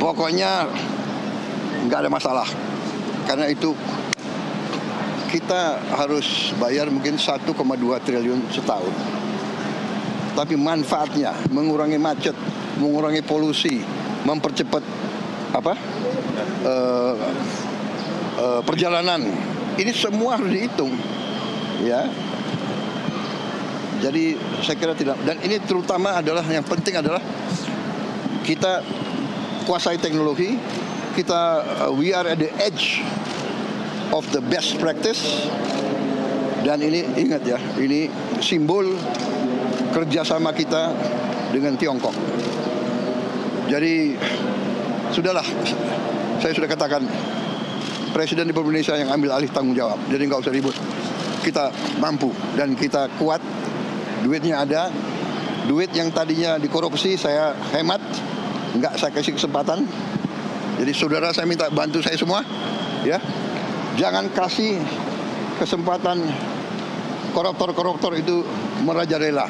Pokoknya nggak ada masalah. Karena itu kita harus bayar mungkin 1,2 triliun setahun. Tapi manfaatnya mengurangi macet, mengurangi polusi, mempercepat perjalanan. Ini semua harus dihitung, ya. Jadi saya kira tidak. Dan ini terutama adalah yang penting adalah kita kuasai teknologi. Kita we are at the edge of the best practice. Dan ini ingat ya, ini simbol kerjasama kita dengan Tiongkok. Jadi sudahlah, saya sudah katakan Presiden Republik Indonesia yang ambil alih tanggung jawab. Jadi nggak usah ribut. Kita mampu dan kita kuat. Duitnya ada. Duit yang tadinya dikorupsi saya hemat, nggak saya kasih kesempatan. Jadi saudara saya minta bantu saya semua, ya. Jangan kasih kesempatan koruptor-koruptor itu merajalela.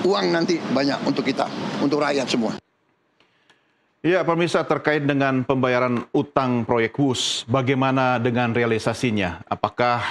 Uang nanti banyak untuk kita, untuk rakyat semua. Ya, pemirsa, terkait dengan pembayaran utang proyek WUS, bagaimana dengan realisasinya? Apakah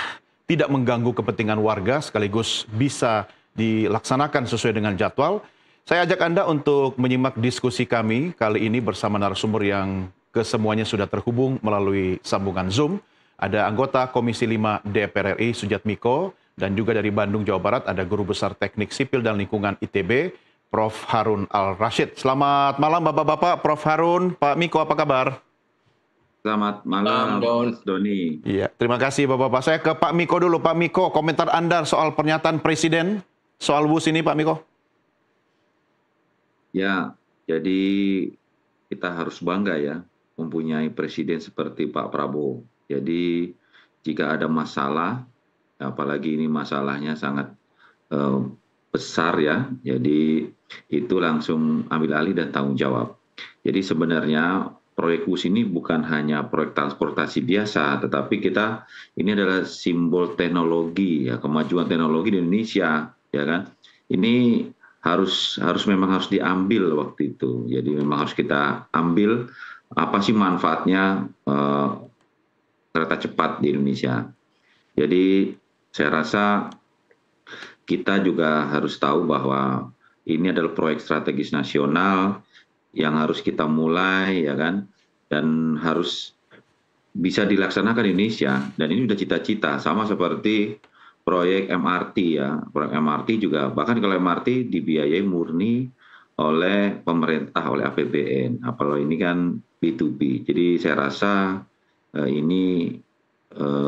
tidak mengganggu kepentingan warga sekaligus bisa dilaksanakan sesuai dengan jadwal? Saya ajak Anda untuk menyimak diskusi kami kali ini bersama narasumber yang kesemuanya sudah terhubung melalui sambungan Zoom. Ada anggota Komisi 5 DPR RI Sujatmiko, dan juga dari Bandung, Jawa Barat ada Guru Besar Teknik Sipil dan Lingkungan ITB, Prof. Harun Al-Rashid. Selamat malam Bapak-Bapak, Prof. Harun, Pak Miko, apa kabar? Selamat malam, Doni. Iya, terima kasih Bapak-Bapak. Saya ke Pak Miko dulu. Pak Miko, komentar Anda soal pernyataan Presiden soal WUS ini, Pak Miko. Ya, jadi kita harus bangga ya mempunyai Presiden seperti Pak Prabowo. Jadi jika ada masalah, apalagi ini masalahnya sangat besar ya, jadi itu langsung ambil alih dan tanggung jawab. Jadi sebenarnya proyek WUS ini bukan hanya proyek transportasi biasa, tetapi ini adalah simbol teknologi ya, kemajuan teknologi di Indonesia, ya kan. Ini memang harus diambil waktu itu. Jadi memang harus kita ambil apa sih manfaatnya kereta cepat di Indonesia. Jadi saya rasa kita juga harus tahu bahwa ini adalah proyek strategis nasional yang harus kita mulai, ya kan, dan harus bisa dilaksanakan di Indonesia. Dan ini sudah cita-cita, sama seperti proyek MRT ya. Proyek MRT juga, bahkan kalau MRT dibiayai murni oleh pemerintah, oleh APBN. Apalagi ini kan B2B. Jadi saya rasa ini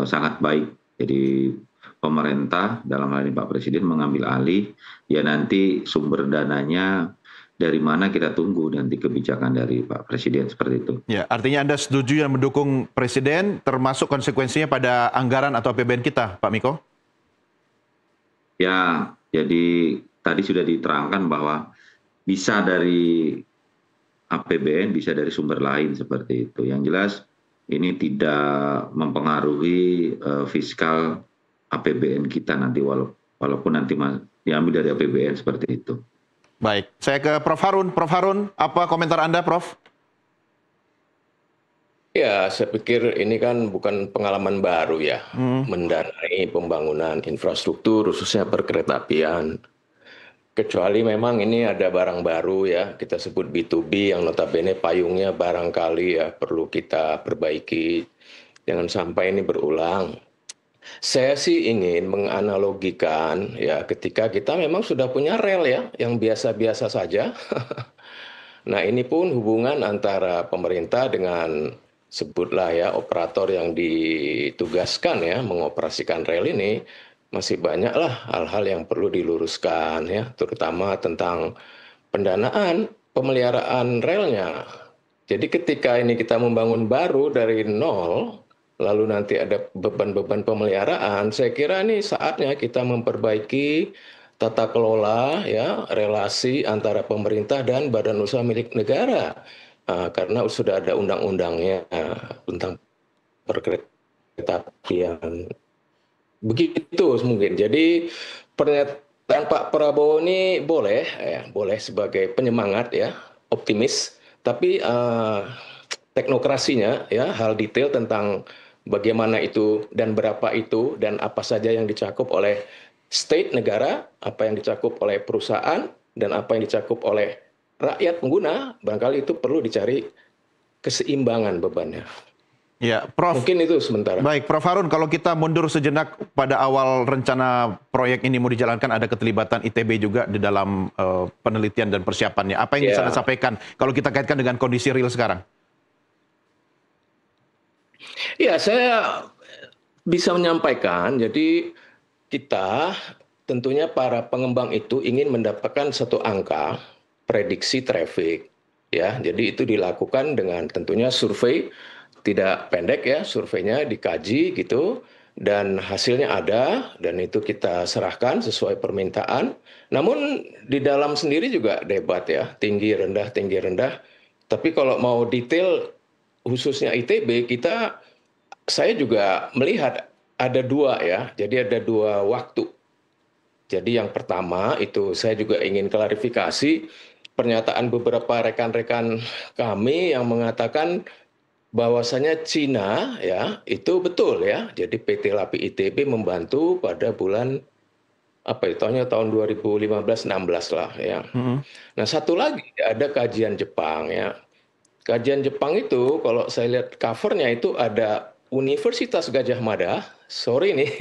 sangat baik. Jadi pemerintah dalam hal ini Pak Presiden mengambil alih, ya nanti sumber dananya dari mana kita tunggu nanti kebijakan dari Pak Presiden seperti itu. Ya, artinya Anda setuju dan mendukung Presiden termasuk konsekuensinya pada anggaran atau APBN kita, Pak Miko? Ya, jadi tadi sudah diterangkan bahwa bisa dari APBN, bisa dari sumber lain seperti itu. Yang jelas ini tidak mempengaruhi fiskal APBN kita nanti, walaupun nanti diambil dari APBN seperti itu. Baik, saya ke Prof. Harun. Prof. Harun, apa komentar Anda, Prof? Ya, saya pikir ini kan bukan pengalaman baru ya, mendanai pembangunan infrastruktur, khususnya perkeretaapian. Kecuali memang ini ada barang baru ya, kita sebut B2B yang notabene payungnya barangkali ya perlu kita perbaiki. Jangan sampai ini berulang. Saya sih ingin menganalogikan ya ketika kita memang sudah punya rel ya, yang biasa-biasa saja. Nah ini pun hubungan antara pemerintah dengan sebutlah ya operator yang ditugaskan ya mengoperasikan rel ini, masih banyaklah hal-hal yang perlu diluruskan ya, terutama tentang pendanaan pemeliharaan relnya. Jadi ketika ini kita membangun baru dari nol, lalu nanti ada beban-beban pemeliharaan, saya kira ini saatnya kita memperbaiki tata kelola ya, relasi antara pemerintah dan badan usaha milik negara. Karena sudah ada undang-undangnya tentang perkeretaapian. Begitu mungkin. Jadi pernyataan Pak Prabowo ini boleh sebagai penyemangat ya, optimis. tapi teknokrasinya ya, hal detail tentang bagaimana itu dan berapa itu dan apa saja yang dicakup oleh state negara, apa yang dicakup oleh perusahaan dan apa yang dicakup oleh rakyat pengguna, barangkali itu perlu dicari keseimbangan bebannya. Ya, Prof. Mungkin itu sementara. Baik, Prof. Harun, kalau kita mundur sejenak pada awal rencana proyek ini mau dijalankan, ada keterlibatan ITB juga di dalam penelitian dan persiapannya. Apa yang bisa Anda sampaikan kalau kita kaitkan dengan kondisi real sekarang? Ya, saya bisa menyampaikan, jadi kita tentunya para pengembang itu ingin mendapatkan satu angka prediksi traffic. Ya, jadi itu dilakukan dengan tentunya survei, tidak pendek ya, surveinya dikaji gitu, dan hasilnya ada, dan itu kita serahkan sesuai permintaan. Namun di dalam sendiri juga debat ya, tinggi rendah, tinggi rendah. Tapi kalau mau detail, khususnya ITB, saya juga melihat ada dua ya, jadi ada dua waktu. Jadi yang pertama itu saya juga ingin klarifikasi pernyataan beberapa rekan-rekan kami yang mengatakan bahwasanya Cina ya itu betul ya. Jadi PT LAPI ITB membantu pada bulan tahun 2015-16 lah ya. Nah, satu lagi ada kajian Jepang ya. Kajian Jepang itu kalau saya lihat covernya itu ada Universitas Gajah Mada. Sorry nih.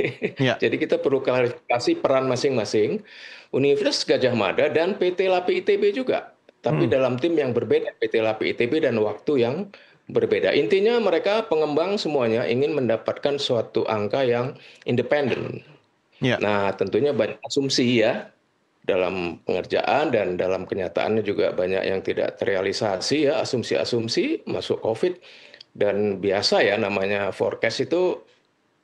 Ya. Jadi kita perlu klarifikasi peran masing-masing. Universitas Gajah Mada dan PT LAPI ITB juga. Tapi dalam tim yang berbeda, PT LAPI ITB dan waktu yang berbeda. Intinya mereka pengembang semuanya ingin mendapatkan suatu angka yang independen. Ya. Nah, tentunya banyak asumsi ya dalam pengerjaan dan dalam kenyataannya juga banyak yang tidak terrealisasi ya, asumsi-asumsi masuk COVID. Dan biasa ya namanya forecast itu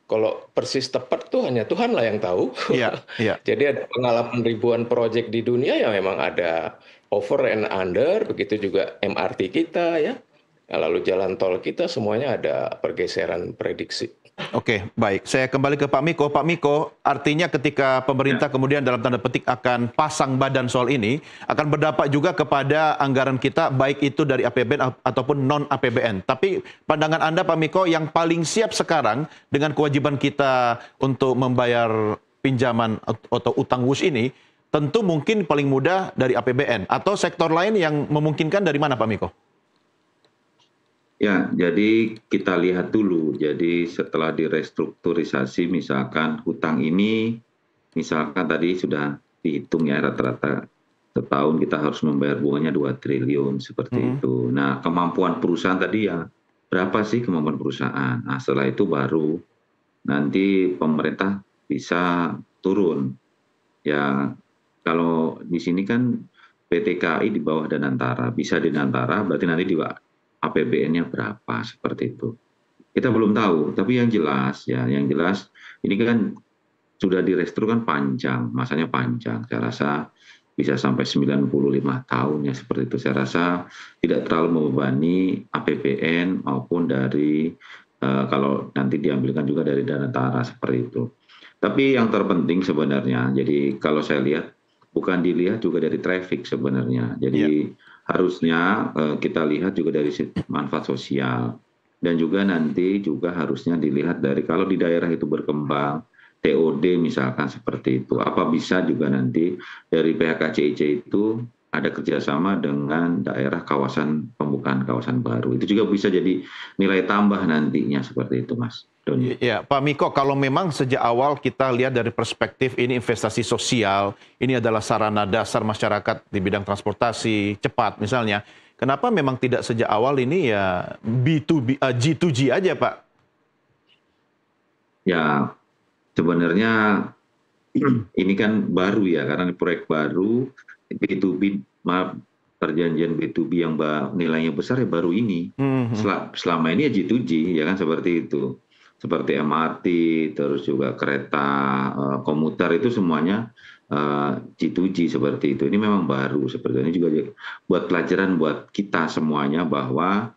kalau persis tepat tuh hanya Tuhan lah yang tahu. Iya, iya. Jadi ada pengalaman ribuan proyek di dunia yang memang ada over and under, begitu juga MRT kita ya. Lalu jalan tol kita semuanya ada pergeseran prediksi. Oke, baik. Saya kembali ke Pak Miko. Pak Miko, artinya ketika pemerintah kemudian dalam tanda petik akan pasang badan soal ini, akan berdampak juga kepada anggaran kita, baik itu dari APBN ataupun non-APBN. Tapi pandangan Anda, Pak Miko, yang paling siap sekarang dengan kewajiban kita untuk membayar pinjaman atau utang WUS ini, tentu mungkin paling mudah dari APBN. Atau sektor lain yang memungkinkan dari mana, Pak Miko? Ya, jadi kita lihat dulu. Jadi setelah direstrukturisasi, misalkan hutang ini, misalkan tadi sudah dihitung ya rata-rata setahun kita harus membayar bunganya 2 triliun seperti itu. Nah, kemampuan perusahaan tadi ya berapa sih kemampuan perusahaan? Nah, setelah itu baru nanti pemerintah bisa turun. Ya, kalau di sini kan PT KAI di bawah Danantara, bisa di Danantara berarti nanti di APBN-nya berapa seperti itu. Kita belum tahu, tapi yang jelas ini kan sudah direstruktur kan panjang, masanya panjang. Saya rasa bisa sampai 95 tahun ya seperti itu. Saya rasa tidak terlalu membebani APBN maupun dari kalau nanti diambilkan juga dari Danantara seperti itu. Tapi yang terpenting sebenarnya, jadi kalau saya lihat bukan dilihat juga dari traffic sebenarnya. Jadi harusnya kita lihat juga dari manfaat sosial dan juga nanti juga harusnya dilihat dari kalau di daerah itu berkembang TOD misalkan seperti itu, apa bisa juga nanti dari PHK CIC itu ada kerjasama dengan daerah kawasan pembukaan kawasan baru, itu juga bisa jadi nilai tambah nantinya seperti itu, Mas Doni. Ya, Pak Miko, kalau memang sejak awal kita lihat dari perspektif ini investasi sosial, ini adalah sarana dasar masyarakat di bidang transportasi cepat misalnya, kenapa memang tidak sejak awal ini ya G2G aja, Pak? Ya, sebenarnya ini kan baru ya, karena ini proyek baru, B2B, perjanjian B2B yang nilainya besar ya baru ini. Selama ini ya G2G, ya kan seperti itu. Seperti MRT, terus juga kereta komuter itu semuanya G2G seperti itu. Ini memang baru seperti ini juga buat pelajaran buat kita semuanya bahwa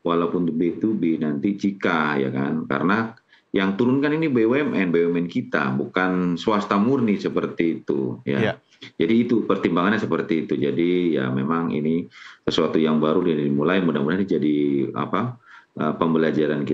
walaupun B2B nanti jika ya kan, karena yang turunkan ini BUMN kita, bukan swasta murni seperti itu ya. Jadi itu pertimbangannya seperti itu. Jadi ya memang ini sesuatu yang baru dan dimulai, mudah-mudahan ini jadi pembelajaran kita.